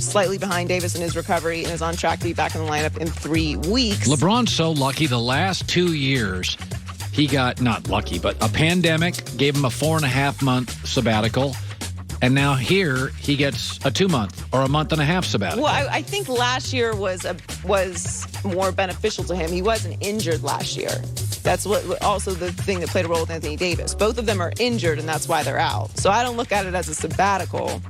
slightly behind Davis in his recovery and is on track to be back in the lineup in 3 weeks. LeBron's so lucky. The last 2 years, he got, not lucky, but a pandemic gave him a 4.5-month sabbatical. And now here he gets a 2-month or a month and a half sabbatical. Well, I think last year was more beneficial to him. He wasn't injured last year. That's what also the thing that played a role with Anthony Davis. Both of them are injured, and that's why they're out. So I don't look at it as a sabbatical.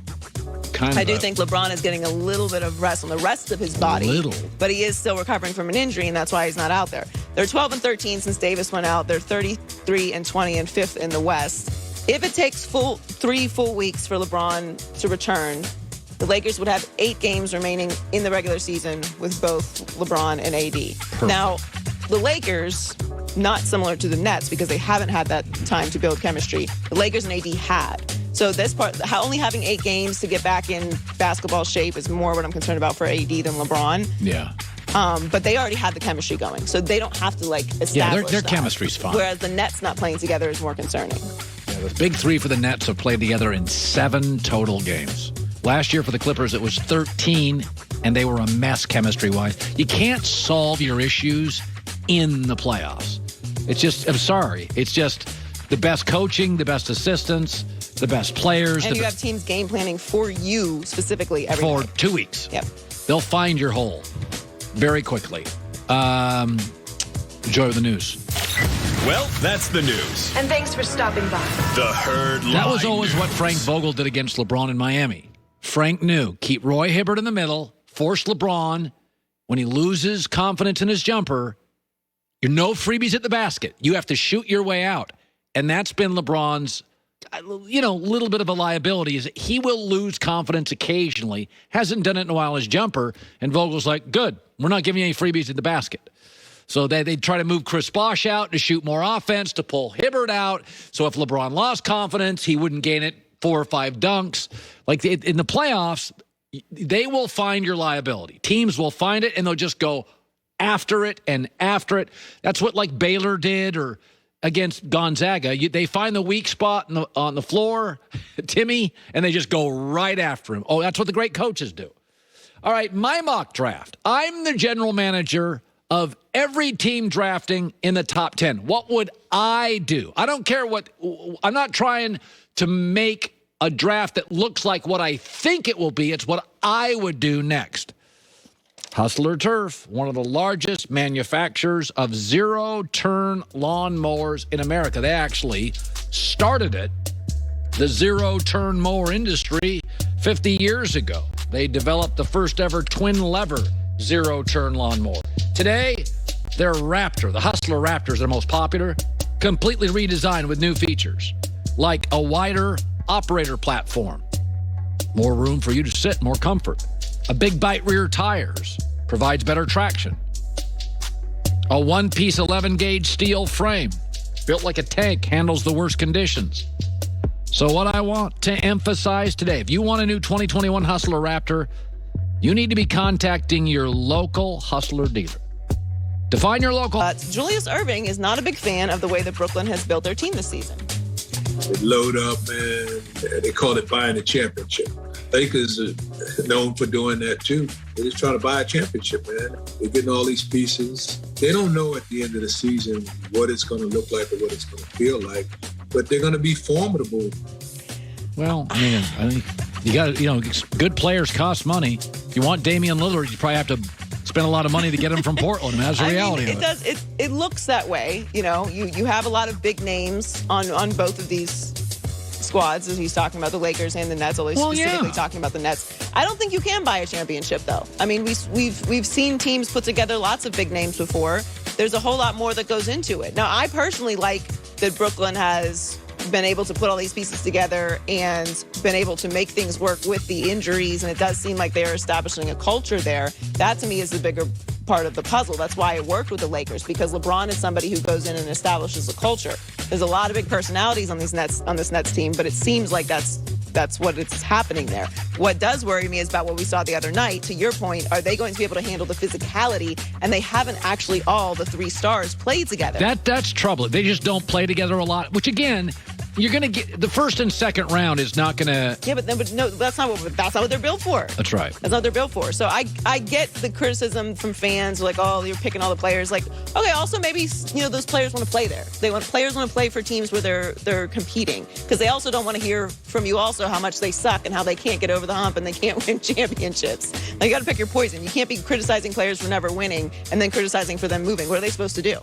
I do think LeBron is getting a little bit of rest on the rest of his body. But he is still recovering from an injury, and that's why he's not out there. They're 12-13 since Davis went out. They're 33-20 and 5th in the West. If it takes 3 full weeks for LeBron to return, the Lakers would have 8 games remaining in the regular season with both LeBron and AD. Perfect. Now, the Lakers, not similar to the Nets because they haven't had that time to build chemistry. The Lakers and AD had. So this part, only having 8 games to get back in basketball shape is more what I'm concerned about for AD than LeBron. Yeah. But they already had the chemistry going, so they don't have to establish their chemistry's fine. Whereas the Nets not playing together is more concerning. Yeah, the big 3 for the Nets have played together in 7 total games. Last year for the Clippers, it was 13, and they were a mess chemistry-wise. You can't solve your issues in the playoffs. It's just, I'm sorry, it's just the best coaching, the best assistants, the best players. And you have teams game planning for you specifically every for night. 2 weeks. Yep. They'll find your hole very quickly. Enjoy the news. Well, that's the news. And thanks for stopping by. The Herd Line That was always News. what Frank Vogel did against LeBron in Miami. Frank knew, keep Roy Hibbert in the middle, force LeBron. When he loses confidence in his jumper, you're no freebies at the basket. You have to shoot your way out. And that's been LeBron's, little bit of a liability is that he will lose confidence occasionally. Hasn't done it in a while, his jumper. And Vogel's like, good, we're not giving you any freebies at the basket. So they try to move Chris Bosh out to shoot more offense, to pull Hibbert out. So if LeBron lost confidence, he wouldn't gain it 4 or 5 dunks. Like in the playoffs, they will find your liability. Teams will find it, and they'll just go after it and after it. That's what like Baylor did or against Gonzaga. They find the weak spot on the floor, Timmy, and they just go right after him. Oh, that's what the great coaches do. All right, my mock draft. I'm the general manager of every team drafting in the top 10. What would I do? I don't care I'm not trying to make a draft that looks like what I think it will be. It's what I would do next. Hustler Turf, one of the largest manufacturers of zero-turn lawnmowers in America. They actually started it, the zero-turn mower industry, 50 years ago. They developed the first ever twin-lever zero-turn lawnmower. Today, their Raptor, the Hustler Raptor is their most popular, completely redesigned with new features, like a wider operator platform, more room for you to sit, more comfort. A big bite rear tires provides better traction. A one-piece 11-gauge steel frame, built like a tank, handles the worst conditions. So what I want to emphasize today, if you want a new 2021 Hustler Raptor, you need to be contacting your local Hustler dealer. Define your local. Julius Erving is not a big fan of the way that Brooklyn has built their team this season. They load up, man. They call it buying a championship. Lakers are known for doing that, too. They're just trying to buy a championship, man. They're getting all these pieces. They don't know at the end of the season what it's going to look like or what it's going to feel like, but they're going to be formidable. Well, I think you got to, good players cost money. If you want Damian Lillard, you probably have to spend a lot of money to get him from Portland. And that's the reality of it. It looks that way. You have a lot of big names on both of these squads, as he's talking about the Lakers and the Nets, although he's specifically talking about the Nets. I don't think you can buy a championship, though. I mean, we've seen teams put together lots of big names before. There's a whole lot more that goes into it. Now, I personally like that Brooklyn has been able to put all these pieces together and been able to make things work with the injuries, and it does seem like they're establishing a culture there. That, to me, is the bigger part of the puzzle. That's why it worked with the Lakers, because LeBron is somebody who goes in and establishes a culture. There's a lot of big personalities on this Nets team, but it seems like that's what is happening there. What does worry me is about what we saw the other night. To your point, are they going to be able to handle the physicality? And they haven't actually all the 3 stars played together. That's trouble. They just don't play together a lot, which again, You're going to get the first and second round is not going to. Yeah, but no, that's not what they're built for. That's right. That's not what they're built for. So I get the criticism from fans like, oh, you're picking all the players. Like, okay, also maybe those players want to play there. Players want to play for teams where they're competing, because they also don't want to hear from you also how much they suck and how they can't get over the hump and they can't win championships. Like, you got to pick your poison. You can't be criticizing players for never winning and then criticizing for them moving. What are they supposed to do?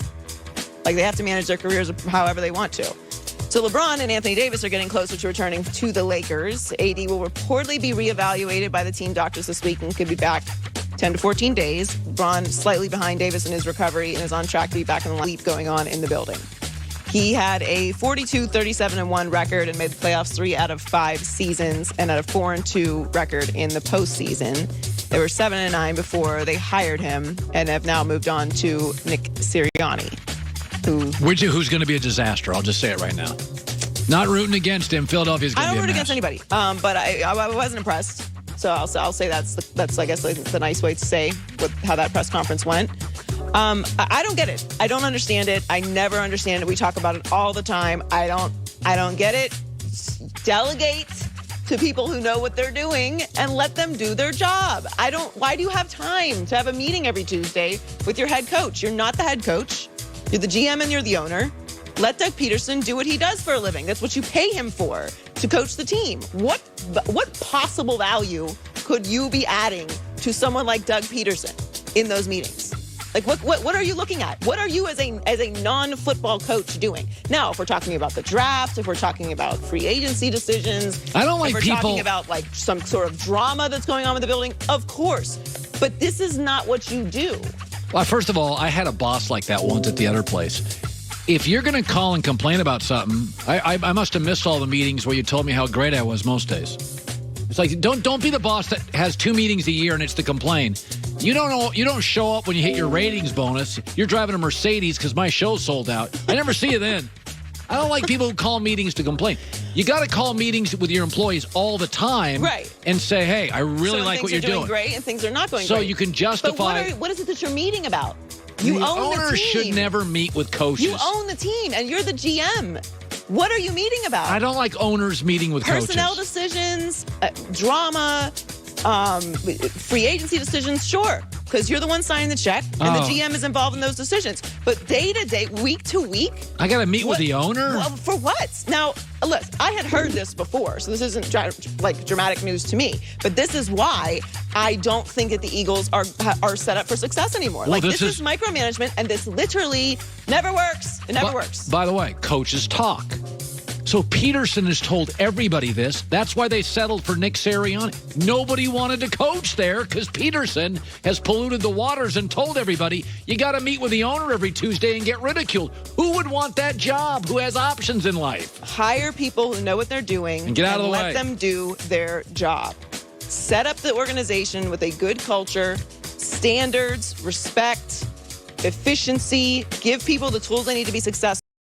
Like, they have to manage their careers however they want to. So LeBron and Anthony Davis are getting closer to returning to the Lakers. AD will reportedly be reevaluated by the team doctors this week and could be back 10 to 14 days. LeBron slightly behind Davis in his recovery and is on track to be back in the leap going on in the building. He had a 42-37-1 record and made the playoffs 3 out of 5 seasons and had a 4-2 record in the postseason. They were 7-9 before they hired him and have now moved on to Nick Sirianni. Who's going to be a disaster? I'll just say it right now. Not rooting against him. Philadelphia's going to be a mess. I don't root against anybody, but I wasn't impressed. So I'll say that's I guess the nice way to say how that press conference went. I don't get it. I don't understand it. I never understand it. We talk about it all the time. I don't get it. Delegate to people who know what they're doing and let them do their job. Why do you have time to have a meeting every Tuesday with your head coach? You're not the head coach. You're the GM and you're the owner. Let Doug Peterson do what he does for a living. That's what you pay him for, to coach the team. What possible value could you be adding to someone like Doug Peterson in those meetings? Like, what are you looking at? What are you as a non-football coach doing? Now, if we're talking about the draft, if we're talking about free agency decisions, I don't like if we're people talking about like some sort of drama that's going on with the building, of course. But this is not what you do. Well, first of all, I had a boss like that once at the other place. If you're going to call and complain about something, I must have missed all the meetings where you told me how great I was most days. It's like, don't be the boss that has 2 meetings a year and it's to complain. You don't show up when you hit your ratings bonus. You're driving a Mercedes because my show's sold out. I never see you then. I don't like people who call meetings to complain. You got to call meetings with your employees all the time, right? And say, hey, I really like what you're doing. Things are doing great and things are not going great. So you can justify. But what is it that you're meeting about? You the own the owner team. Should never meet with coaches. You own the team, and you're the GM. What are you meeting about? I don't like owners meeting with personnel decisions, drama, free agency decisions. Sure, because you're the one signing the check, and the GM is involved in those decisions. But day to day, week to week, I got to meet with the owner. Well, for what? Now, look, I had heard this before, so this isn't like dramatic news to me. But this is why I don't think that the Eagles are set up for success anymore. Well, like this is micromanagement, and this literally never works. It never works. By the way, coaches talk. So Peterson has told everybody this. That's why they settled for Nick Sirianni. Nobody wanted to coach there because Peterson has polluted the waters and told everybody, you got to meet with the owner every Tuesday and get ridiculed. Who would want that job? Who has options in life? Hire people who know what they're doing and get out of the way. Let them do their job. Set up the organization with a good culture, standards, respect, efficiency, give people the tools they need to be successful.